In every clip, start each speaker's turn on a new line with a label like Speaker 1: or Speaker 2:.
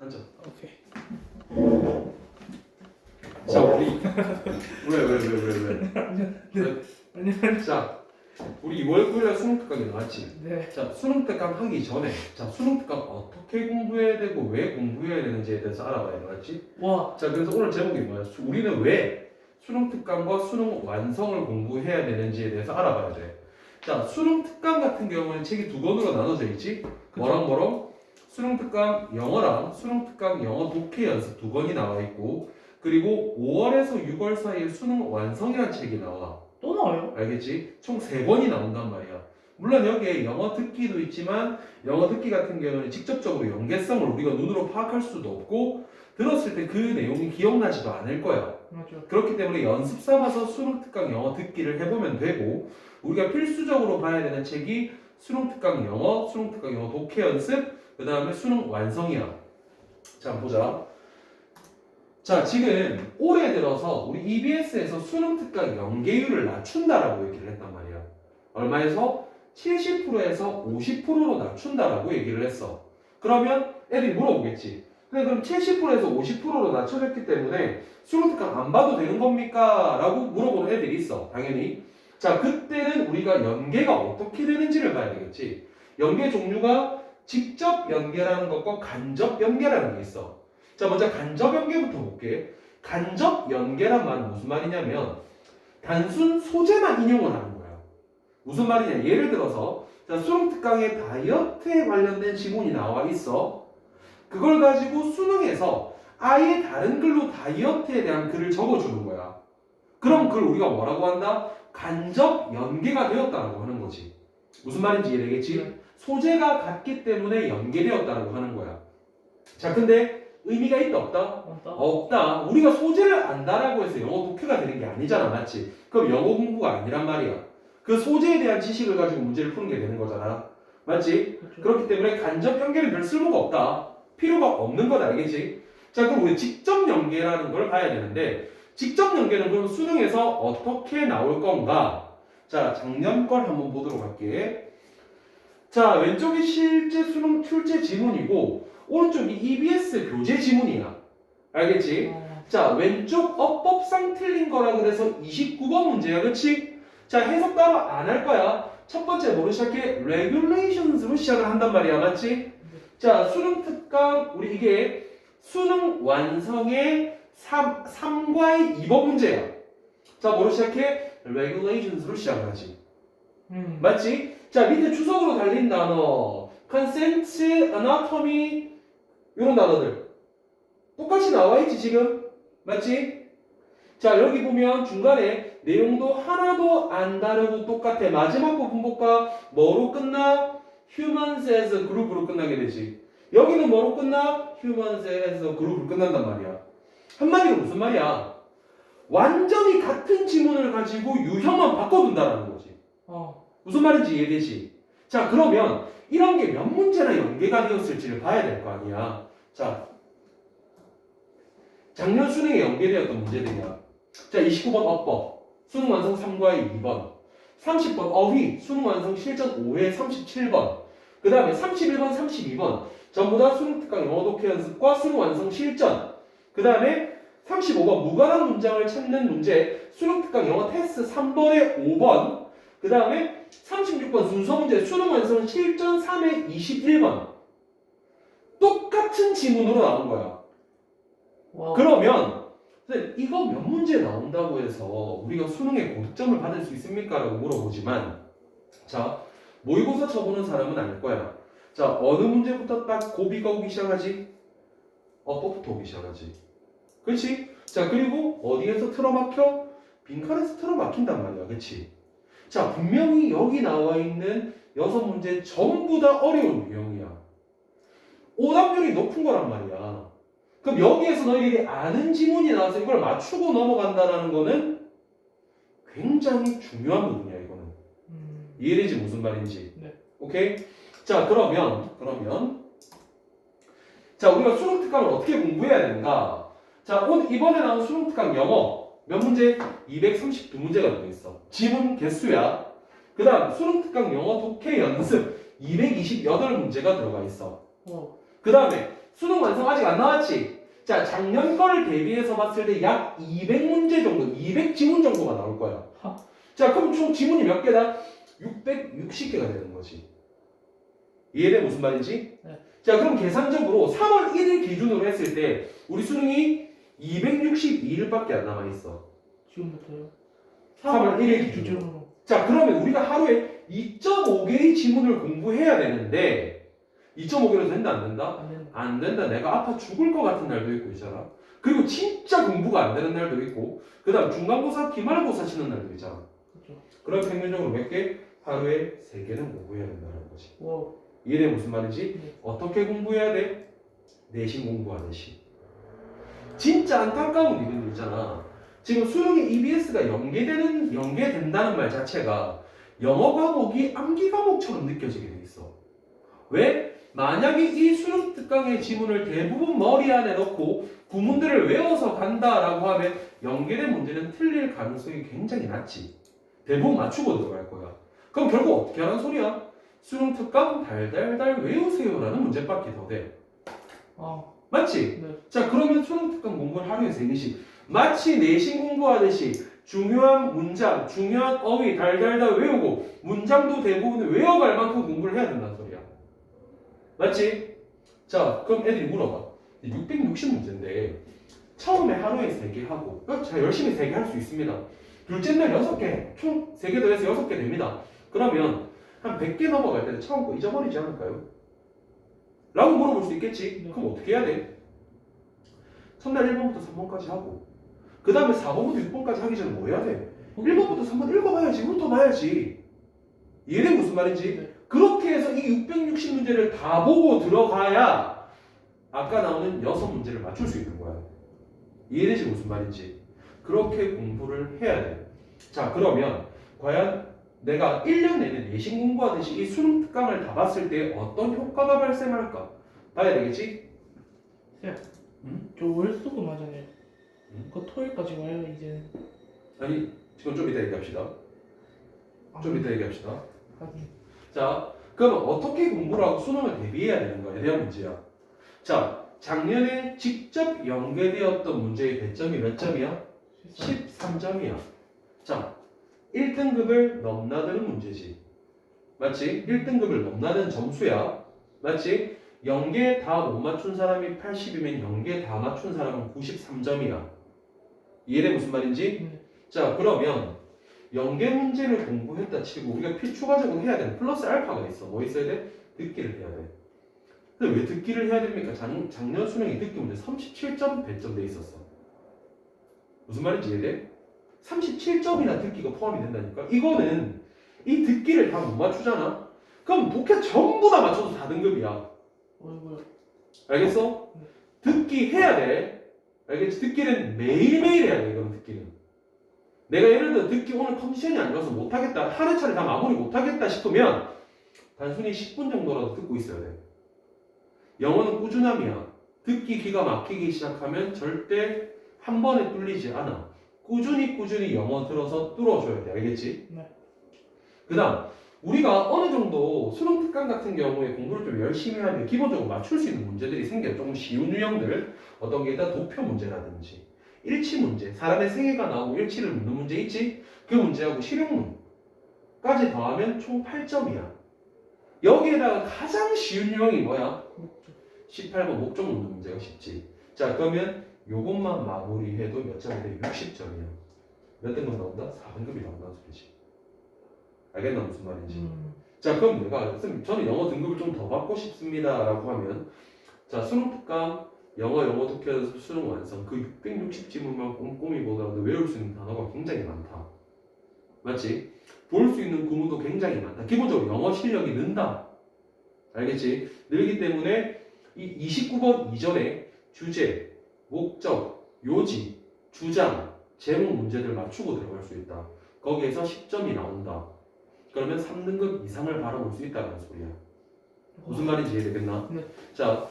Speaker 1: 앉아.
Speaker 2: 오케이.
Speaker 1: 자, 우리 왜? 자, 우리 2월 9일날 수능 특강이 나왔지.
Speaker 2: 네.
Speaker 1: 자, 수능 특강 하기 전에 자, 수능 특강 어떻게 공부해야 되고 왜 공부해야 되는지에 대해서 알아봐야 돼, 맞지?
Speaker 2: 와.
Speaker 1: 자, 그래서 오늘 제목이 뭐야? 우리는 왜 수능 특강과 수능 완성을 공부해야 되는지에 대해서 알아봐야 돼. 자, 수능 특강 같은 경우는 책이 두 권으로 나눠져 있지. 뭐랑 수능 특강 영어랑 수능 특강 영어 독해 연습 두 권이 나와 있고, 그리고 5월에서 6월 사이에 수능 완성이라는 책이 나와.
Speaker 2: 또 나와요?
Speaker 1: 알겠지? 총 3권이 나온단 말이야. 물론 여기에 영어 듣기도 있지만 영어 듣기 같은 경우는 직접적으로 연계성을 우리가 눈으로 파악할 수도 없고 들었을 때 그 내용이 기억나지도 않을 거야.
Speaker 2: 맞죠.
Speaker 1: 그렇기 때문에 연습 삼아서 수능 특강 영어 듣기를 해보면 되고, 우리가 필수적으로 봐야 되는 책이 수능 특강 영어, 수능 특강 영어 독해 연습, 그 다음에 수능 완성이야. 자, 보자. 자, 지금 올해 들어서 우리 EBS에서 수능 특강 연계율을 낮춘다라고 얘기를 했단 말이야. 얼마에서? 70%에서 50%로 낮춘다라고 얘기를 했어. 그러면 애들이 물어보겠지. 근데 그럼 70%에서 50%로 낮춰졌기 때문에 수능 특강 안 봐도 되는 겁니까? 라고 물어보는 애들이 있어. 당연히. 자, 그때는 우리가 연계가 어떻게 되는지를 봐야 되겠지. 연계 종류가 직접 연계라는 것과 간접 연계라는 게 있어. 자, 먼저 간접 연계부터 볼게. 간접 연계란 말은 무슨 말이냐면 단순 소재만 인용을 하는 거야. 무슨 말이냐? 예를 들어서 자, 수능 특강에 다이어트에 관련된 지문이 나와 있어. 그걸 가지고 수능에서 아예 다른 글로 다이어트에 대한 글을 적어주는 거야. 그럼 그걸 우리가 뭐라고 한다? 간접 연계가 되었다라고 하는 거지. 무슨 말인지 이해되겠지? 소재가 같기 때문에 연계되었다라고 하는 거야. 자, 근데 의미가 있다 없다? 없다. 우리가 소재를 안다라고 해서 영어 독해가 되는 게 아니잖아, 맞지? 그럼 영어 공부가 아니란 말이야. 그 소재에 대한 지식을 가지고 문제를 푸는 게 되는 거잖아, 맞지?
Speaker 2: 그렇죠.
Speaker 1: 그렇기 때문에 간접 연계는 별 쓸모가 없다. 필요가 없는 건 알겠지? 자, 그럼 우리 직접 연계라는 걸 봐야 되는데, 직접 연계는 그럼 수능에서 어떻게 나올 건가? 자, 작년 걸 한번 보도록 할게. 자, 왼쪽이 실제 수능 출제 지문이고 오른쪽이 EBS 교재 지문이야. 알겠지? 자, 왼쪽 어법상 틀린 거라 그래서 29번 문제야, 그렇지? 자, 해석 따로 안 할 거야. 첫 번째 뭐로 시작해? Regulations로 시작을 한단 말이야, 맞지? 자, 수능 특강 우리 이게 수능 완성의 3과의 2번 문제야. 자, 뭐로 시작해? Regulations로 시작을 하지. 맞지? 자, 밑에 추석으로 달린 단어 consent, anatomy 이런 단어들 똑같이 나와있지 지금? 맞지? 자, 여기 보면 중간에 내용도 하나도 안 다르고 똑같아. 마지막 부분 볼까? 뭐로 끝나? humans as a group으로 끝나게 되지. 여기는 뭐로 끝나? humans as a group으로 끝난단 말이야. 한마디로 무슨 말이야? 완전히 같은 지문을 가지고 유형만 바꿔둔다라는 거지. 무슨 말인지 이해되지? 자, 그러면 이런 게 몇 문제나 연계가 되었을지를 봐야 될 거 아니야. 자, 작년 수능에 연계되었던 문제들이야. 자, 29번 어법, 수능 완성 3과의 2번, 30번 어휘, 수능 완성 실전 5회 37번, 그 다음에 31번, 32번, 전부 다 수능 특강 영어 독해 연습과 수능 완성 실전, 그 다음에 35번 무관한 문장을 찾는 문제, 수능 특강 영어 테스트 3번에 5번, 그 다음에 36번 순서 문제 수능 완성 실전 3회 21번. 똑같은 지문으로 나온 거야.
Speaker 2: 와.
Speaker 1: 그러면 선생님, 이거 몇 문제 나온다고 해서 우리가 수능에 고득점을 받을 수 있습니까? 라고 물어보지만, 자, 모의고사 쳐보는 사람은 알 거야. 자, 어느 문제부터 딱 고비가 오기 시작하지? 어법부터 오기 시작하지. 그렇지? 자, 그리고 어디에서 틀어막혀? 빈칸에서 틀어막힌단 말이야. 그렇지? 자, 분명히 여기 나와 있는 6문제 전부 다 어려운 유형이야. 오답률이 높은 거란 말이야. 그럼 여기에서 너희들이 아는 지문이 나와서 이걸 맞추고 넘어간다는 거는 굉장히 중요한 부분이야, 이거는. 이해되지 무슨 말인지?
Speaker 2: 네.
Speaker 1: 오케이? 자, 그러면 자, 우리가 수능 특강을 어떻게 공부해야 되는가? 자, 오늘 이번에 나온 수능 특강 영어 몇 문제? 232문제가 들어있어. 지문 개수야. 그 다음 수능 특강 영어 독해 연습 228문제가 들어가 있어. 그 다음에 수능 완성 아직 안 나왔지? 자, 작년 거를 대비해서 봤을 때 약 200문제 정도, 200지문 정도가 나올 거야.
Speaker 2: 하.
Speaker 1: 자, 그럼 총 지문이 몇 개다? 660개가 되는 거지. 이해돼? 무슨 말인지?
Speaker 2: 네.
Speaker 1: 자, 그럼 계산적으로 3월 1일 기준으로 했을 때 우리 수능이 262일밖에 안 남아있어.
Speaker 2: 지금부터요?
Speaker 1: 3월 1일 기준으로. 자, 그러면 우리가 하루에 2.5개의 지문을 공부해야 되는데 2.5개로 된다 안 된다?
Speaker 2: 안 된다.
Speaker 1: 안 된다. 내가 아파 죽을 것 같은 날도 있고 있잖아. 그리고 진짜 공부가 안 되는 날도 있고 그 다음 중간고사, 기말고사 치는 날도 있잖아.
Speaker 2: 그렇죠.
Speaker 1: 그럼 평균적으로 몇 개? 하루에 3개는 공부해야 된다는 거지.
Speaker 2: 와.
Speaker 1: 이해돼? 무슨 말인지?
Speaker 2: 네.
Speaker 1: 어떻게 공부해야 돼? 내신 공부하듯이. 진짜 안타까운 일은 있잖아. 지금 수능에 EBS가 연계된다는 말 자체가 영어 과목이 암기 과목처럼 느껴지게 돼 있어. 왜? 만약에 이 수능 특강의 지문을 대부분 머리 안에 넣고 구문들을 외워서 간다라고 하면 연계된 문제는 틀릴 가능성이 굉장히 낮지. 대부분 맞추고 들어갈 거야. 그럼 결국 어떻게 하는 소리야? 수능 특강 달달달 외우세요라는 문제밖에 더 돼.
Speaker 2: 아.
Speaker 1: 맞지?
Speaker 2: 네.
Speaker 1: 자, 그러면 수능 특강 공부를 하루에 3개씩 마치 내신 공부하듯이 중요한 문장, 중요한 어휘 달달달 외우고 문장도 대부분 외워갈 만큼 공부를 해야 된다는 소리야. 맞지? 자, 그럼 애들이 물어봐. 660문제인데 처음에 하루에 3개 하고 자, 열심히 3개 할 수 있습니다. 둘째 날 6개, 총 3개 더해서 6개 됩니다. 그러면 한 100개 넘어갈 때는 처음 거 잊어버리지 않을까요? 라고 물어볼 수 있겠지?
Speaker 2: 네.
Speaker 1: 그럼 어떻게 해야 돼? 첫날 1번부터 3번까지 하고 그 다음에 4번부터 6번까지 하기 전에 뭐 해야 돼? 1번부터 3번 읽어봐야지, 훑어봐야지. 이해돼? 무슨 말인지?
Speaker 2: 네.
Speaker 1: 그렇게 해서 이 660문제를 다 보고 들어가야 아까 나오는 6문제를 맞출 수 있는 거야. 이해되지? 무슨 말인지? 그렇게 공부를 해야 돼. 자, 그러면 과연 내가 1년 내내 내신 공부하듯이 이 수능 특강을 다 봤을 때 어떤 효과가 발생할까? 봐야 되겠지?
Speaker 2: 저 월수금 하잖아요.
Speaker 1: 응?
Speaker 2: 그거 토요일까지 와요 이제.
Speaker 1: 아니, 지금 좀 이따 얘기합시다. 좀 이따 얘기합시다.
Speaker 2: 하긴.
Speaker 1: 자, 그러면 어떻게 공부를 하고 수능을 대비해야 되는 거에 대한 문제야. 자, 작년에 직접 연계되었던 문제의 배점이 몇 점이야? 13점이야. 자, 1등급을 넘나드는 문제지. 맞지? 1등급을 넘나드는 점수야. 맞지? 연계 다 못 맞춘 사람이 80이면 연계 다 맞춘 사람은 93점이야. 이해돼? 무슨 말인지?
Speaker 2: 네.
Speaker 1: 자, 그러면 연계 문제를 공부했다 치고 우리가 필추가적으로 해야 되는 플러스 알파가 있어. 뭐 있어야 돼? 듣기를 해야 돼. 근데 왜 듣기를 해야 됩니까? 작년 수능에 듣기 문제 37점 배점돼 있었어. 무슨 말인지 이해돼? 37점이나 듣기가 포함이 된다니까? 이거는 이 듣기를 다 못 맞추잖아? 그럼 독해 전부 다 맞춰도 4등급이야.
Speaker 2: 어이구야.
Speaker 1: 알겠어? 듣기 해야 돼. 알겠지? 듣기는 매일매일 해야 돼. 이거는 듣기는. 내가 예를 들어 듣기 오늘 컨디션이 안 좋아서 못하겠다. 하루 차례 다 마무리 못하겠다 싶으면 단순히 10분 정도라도 듣고 있어야 돼. 영어는 꾸준함이야. 듣기 기가 막히기 시작하면 절대 한 번에 뚫리지 않아. 꾸준히 영어 들어서 뚫어줘야 돼. 알겠지?
Speaker 2: 네.
Speaker 1: 그 다음 우리가 어느 정도 수능 특강 같은 경우에 공부를 좀 열심히 하면 기본적으로 맞출 수 있는 문제들이 생겨요. 조금 쉬운 유형들. 어떤 게 일단 도표 문제라든지 일치 문제. 사람의 생애가 나오고 일치를 묻는 문제 있지? 그 문제하고 실용문까지 더하면 총 8점이야. 여기에다가 가장 쉬운 유형이 뭐야? 18번 목적 묻는 문제가 쉽지. 자, 그러면 요것만 마무리해도 몇 점이 돼? 60점이야. 몇 등급 나온다? 4등급이 나온다는 소리지. 알겠나 무슨 말인지? 자, 그럼 내가 저는 영어 등급을 좀 더 받고 싶습니다 라고 하면 자, 수능 특강 영어 독해에서 수능 완성 그 660지문만 꼼꼼히 보더라도 외울 수 있는 단어가 굉장히 많다. 맞지? 볼 수 있는 구문도 굉장히 많다. 기본적으로 영어 실력이 는다. 알겠지? 늘기 때문에 이 29번 이전에 주제, 목적, 요지, 주장, 제목 문제들 맞추고 들어갈 수 있다. 거기에서 10점이 나온다. 그러면 3등급 이상을 바라볼 수 있다는 소리야. 무슨 말인지 이해되겠나?
Speaker 2: 네.
Speaker 1: 자,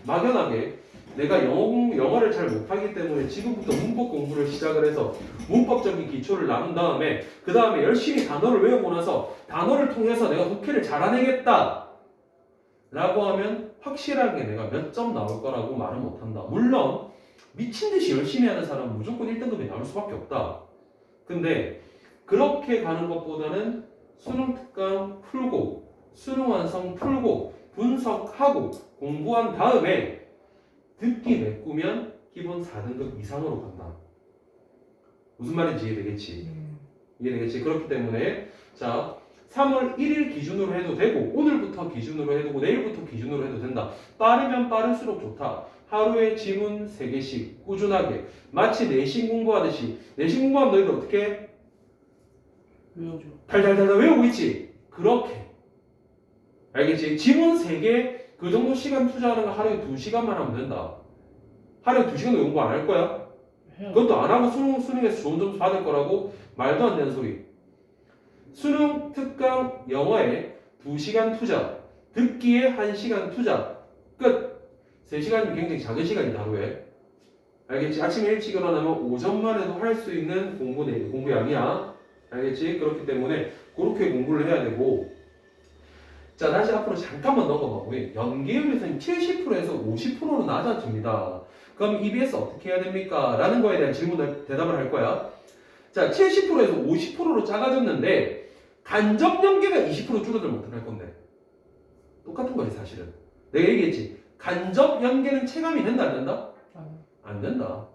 Speaker 1: 막연하게 내가 영어를 잘 못하기 때문에 지금부터 문법 공부를 시작을 해서 문법적인 기초를 나눈 다음에 그 다음에 열심히 단어를 외우고 나서 단어를 통해서 내가 독해를 잘해내겠다 라고 하면 확실하게 내가 몇 점 나올 거라고 말은 못한다. 물론 미친 듯이 열심히 하는 사람은 무조건 1등급이 나올 수밖에 없다. 근데 그렇게 가는 것보다는 수능 특강 풀고 수능 완성 풀고 분석하고 공부한 다음에 듣기 메꾸면 기본 4등급 이상으로 간다. 무슨 말인지 이해되겠지? 이해되겠지? 그렇기 때문에 자 3월 1일 기준으로 해도 되고 오늘부터 기준으로 해도 되고 내일부터 기준으로 해도 된다. 빠르면 빠를수록 좋다. 하루에 지문 3개씩 꾸준하게 마치 내신 공부하듯이 내신 공부하면 너희들 어떻게 해?
Speaker 2: 외워줘.
Speaker 1: 달달달달 외우고 있지? 그렇게 알겠지? 지문 3개 그 정도 시간 투자하는 거 하루에 2시간만 하면 된다. 하루에 2시간도 공부 안 할 거야?
Speaker 2: 해요.
Speaker 1: 그것도 안 하고 수능에서 좋은 점수 받을 거라고 말도 안 되는 소리. 수능 특강 영어에 2시간 투자, 듣기에 1시간 투자, 끝. 3시간이면 굉장히 작은 시간이다 하루에. 알겠지? 아침에 일찍 일어나면 오전만 해도 할 수 있는 공부 양이야. 알겠지? 그렇기 때문에 그렇게 공부를 해야 되고. 자, 다시 앞으로 잠깐만 넘어가 보면 연계율에서는 70%에서 50%로 낮아집니다. 그럼 EBS 어떻게 해야 됩니까? 라는 거에 대한 질문을 대답을 할 거야. 자, 70%에서 50%로 작아졌는데 간접 연계가 20% 줄어들면 어떡할 건데? 똑같은 거지 사실은. 내가 얘기했지. 간접 연계는 체감이 된다 안 된다? 안 된다.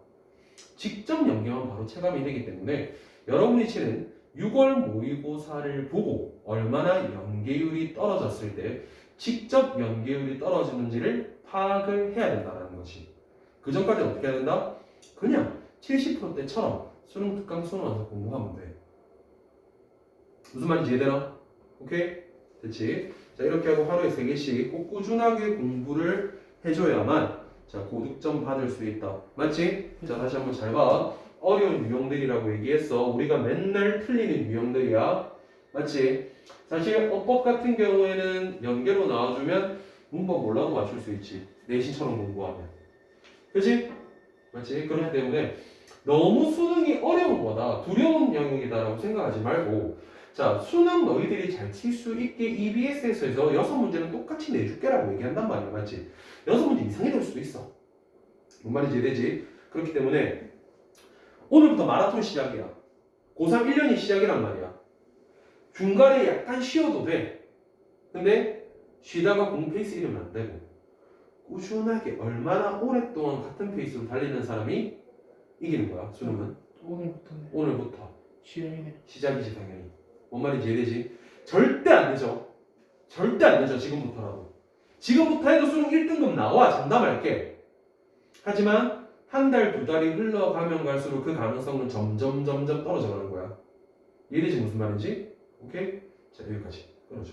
Speaker 1: 직접 연계만 바로 체감이 되기 때문에 여러분이 치는 6월 모의고사를 보고 얼마나 연계율이 떨어졌을 때 직접 연계율이 떨어지는지를 파악을 해야 된다는 거지. 그 전까지는 어떻게 해야 된다? 그냥 70%대처럼 수능 특강 수능 완성 공부하면 돼. 무슨 말인지 이해되나? 오케이? 됐지? 자 이렇게 하고 하루에 3개씩 꼭 꾸준하게 공부를 해줘야만 자 고득점 받을 수 있다. 맞지? 자 다시 한번 잘 봐. 어려운 유형들이라고 얘기했어. 우리가 맨날 틀리는 유형들이야. 맞지? 사실 어법 같은 경우에는 연계로 나와주면 문법 몰라도 맞출 수 있지. 내신처럼 공부하면. 그치? 맞지? 그렇기 때문에 너무 수능이 어려운 거다, 두려운 영역이다라고 생각하지 말고 자 수능 너희들이 잘 칠 수 있게 EBS에서 6문제는 똑같이 내줄게라고 얘기한단 말이야. 맞지? 6문제 이상이 될 수도 있어. 뭔 말인지 이해되지? 그렇기 때문에 오늘부터 마라톤 시작이야. 고3 1년이 시작이란 말이야. 중간에 약간 쉬어도 돼. 근데 쉬다가 공 페이스 잃으면 안 되고 꾸준하게 얼마나 오랫동안 같은 페이스로 달리는 사람이 이기는 거야. 수능은
Speaker 2: 오늘부터네.
Speaker 1: 오늘부터
Speaker 2: 시작이네.
Speaker 1: 시작이지 당연히. 뭔 말인지 이해되지? 절대 안 늦어. 절대 안 늦어. 지금부터라도. 지금부터 해도 수능 1등급 나와. 장담할게. 하지만 한 달, 2달이 흘러가면 갈수록 그 가능성은 점점 떨어져 가는 거야. 이해되지 무슨 말인지? 오케이? 자 여기까지 끊어줘.